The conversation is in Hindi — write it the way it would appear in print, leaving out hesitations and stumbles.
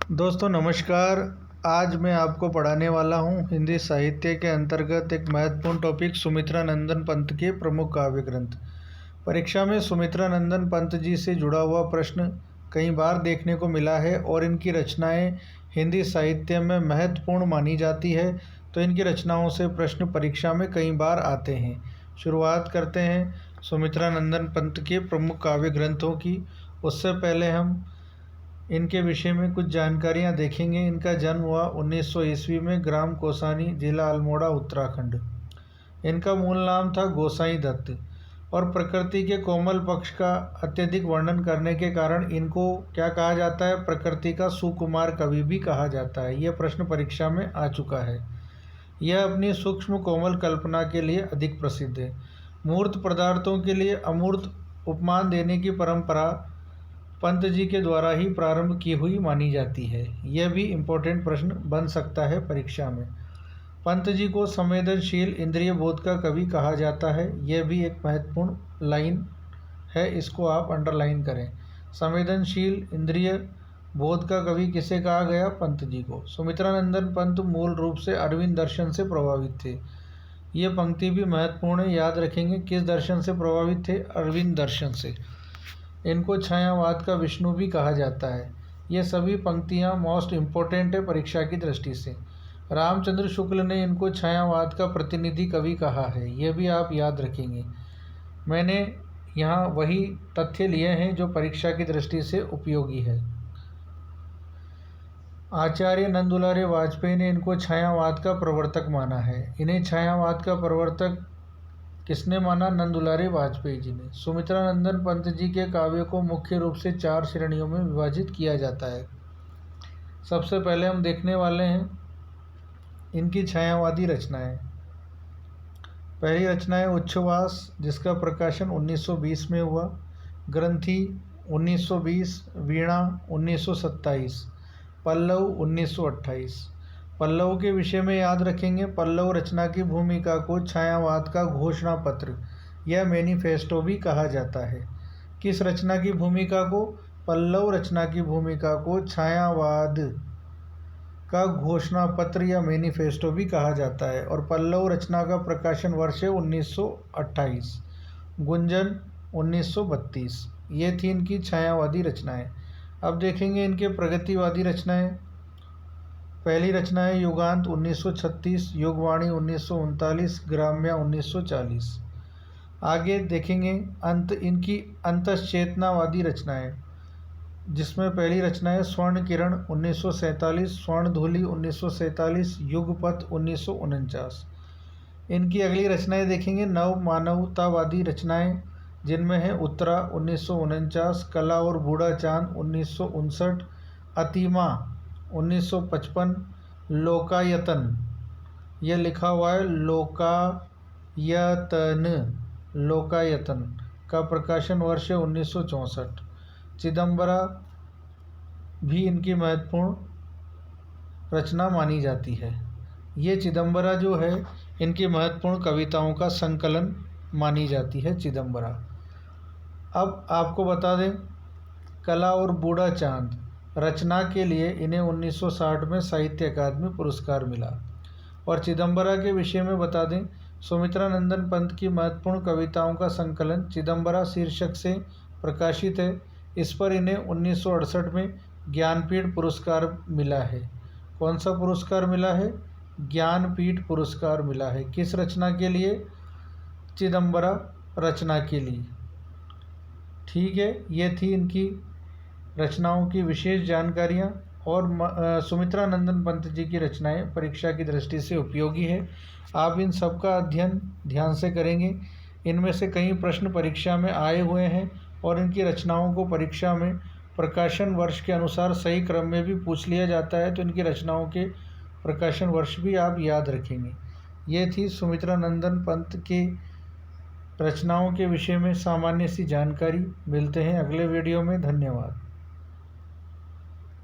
दोस्तों नमस्कार। आज मैं आपको पढ़ाने वाला हूँ हिंदी साहित्य के अंतर्गत एक महत्वपूर्ण टॉपिक सुमित्रा नंदन पंत के प्रमुख काव्य ग्रंथ। परीक्षा में सुमित्रा नंदन पंत जी से जुड़ा हुआ प्रश्न कई बार देखने को मिला है और इनकी रचनाएं हिंदी साहित्य में महत्वपूर्ण मानी जाती है, तो इनकी रचनाओं से प्रश्न परीक्षा में कई बार आते हैं। शुरुआत करते हैं सुमित्रा नंदन पंत के प्रमुख काव्य ग्रंथों की। उससे पहले हम इनके विषय में कुछ जानकारियां देखेंगे। इनका जन्म हुआ 1900 ईस्वी में ग्राम कोसानी, जिला अल्मोड़ा, उत्तराखंड। इनका मूल नाम था गोसाई दत्त और प्रकृति के कोमल पक्ष का अत्यधिक वर्णन करने के कारण इनको क्या कहा जाता है? प्रकृति का सुकुमार कवि भी कहा जाता है। यह प्रश्न परीक्षा में आ चुका है। यह अपनी सूक्ष्म कोमल कल्पना के लिए अधिक प्रसिद्ध है। मूर्त पदार्थों के लिए अमूर्त उपमान देने की परंपरा पंत जी के द्वारा ही प्रारंभ की हुई मानी जाती है। यह भी इम्पोर्टेंट प्रश्न बन सकता है परीक्षा में। पंत जी को संवेदनशील इंद्रिय बोध का कवि कहा जाता है। यह भी एक महत्वपूर्ण लाइन है, इसको आप अंडरलाइन करें। संवेदनशील इंद्रिय बोध का कवि किसे कहा गया? पंत जी को। सुमित्रा नंदन पंत मूल रूप से अरविंद दर्शन से प्रभावित थे। ये पंक्ति भी महत्वपूर्ण है, याद रखेंगे। किस दर्शन से प्रभावित थे? अरविंद दर्शन से। इनको छायावाद का विष्णु भी कहा जाता है। ये सभी पंक्तियाँ मोस्ट इम्पोर्टेंट है परीक्षा की दृष्टि से। रामचंद्र शुक्ल ने इनको छायावाद का प्रतिनिधि कवि कहा है। यह भी आप याद रखेंगे। मैंने यहाँ वही तथ्य लिए हैं जो परीक्षा की दृष्टि से उपयोगी है। आचार्य नंदुलारे वाजपेयी ने इनको छायावाद का प्रवर्तक माना है। इन्हें छायावाद का प्रवर्तक किसने माना? नंदुलारे वाजपेयी जी ने। सुमित्रा नंदन पंत जी के काव्य को मुख्य रूप से 4 श्रेणियों में विभाजित किया जाता है। सबसे पहले हम देखने वाले हैं इनकी छायावादी रचनाएं। पहली रचना है उच्छ्वास, जिसका प्रकाशन 1920 में हुआ। ग्रंथि 1920, वीणा 1927, पल्लव 1928। पल्लव के विषय में याद रखेंगे, पल्लव रचना की भूमिका को छायावाद का घोषणा पत्र या मैनिफेस्टो भी कहा जाता है। किस रचना की भूमिका को? पल्लव रचना की भूमिका को छायावाद का घोषणा पत्र या मैनिफेस्टो भी कहा जाता है। और पल्लव रचना का प्रकाशन वर्ष है 1928, गुंजन 1932। ये थी इनकी छायावादी रचनाएं। अब देखेंगे इनके प्रगतिवादी रचनाएं। पहली रचना है युगांत 1936, युगवाणी 1939, ग्राम्या 1940। आगे देखेंगे इनकी अंतश्चेतनावादी रचनाएं, जिसमें पहली रचना है स्वर्ण किरण 1947, स्वर्ण धूलि 1947, युगपथ 1949। इनकी अगली रचनाएं देखेंगे नव मानवतावादी रचनाएं, जिनमें है उत्तरा 1949, कला और बूढ़ा चांद 1959, अतिमा 1955, लोकायतन, यह लिखा हुआ है लोकायतन का प्रकाशन वर्ष है 1964। चिदम्बरा भी इनकी महत्वपूर्ण रचना मानी जाती है। ये चिदम्बरा जो है इनकी महत्वपूर्ण कविताओं का संकलन मानी जाती है चिदम्बरा। अब आपको बता दें, कला और बूढ़ा चांद रचना के लिए इन्हें 1960 में साहित्य अकादमी पुरस्कार मिला। और चिदम्बरा के विषय में बता दें, सुमित्रा नंदन पंत की महत्वपूर्ण कविताओं का संकलन चिदम्बरा शीर्षक से प्रकाशित है। इस पर इन्हें 1968 में ज्ञानपीठ पुरस्कार मिला है। कौन सा पुरस्कार मिला है? ज्ञानपीठ पुरस्कार मिला है। किस रचना के लिए? चिदम्बरा रचना के लिए। ठीक है, ये थी इनकी रचनाओं की विशेष जानकारियाँ। और सुमित्रा नंदन पंत जी की रचनाएं परीक्षा की दृष्टि से उपयोगी है। आप इन सब का अध्ययन ध्यान से करेंगे। इनमें से कई प्रश्न परीक्षा में आए हुए हैं और इनकी रचनाओं को परीक्षा में प्रकाशन वर्ष के अनुसार सही क्रम में भी पूछ लिया जाता है, तो इनकी रचनाओं के प्रकाशन वर्ष भी आप याद रखेंगे। ये थी सुमित्रा नंदन पंत की रचनाओं के विषय में सामान्य सी जानकारी। मिलते हैं अगले वीडियो में। धन्यवाद।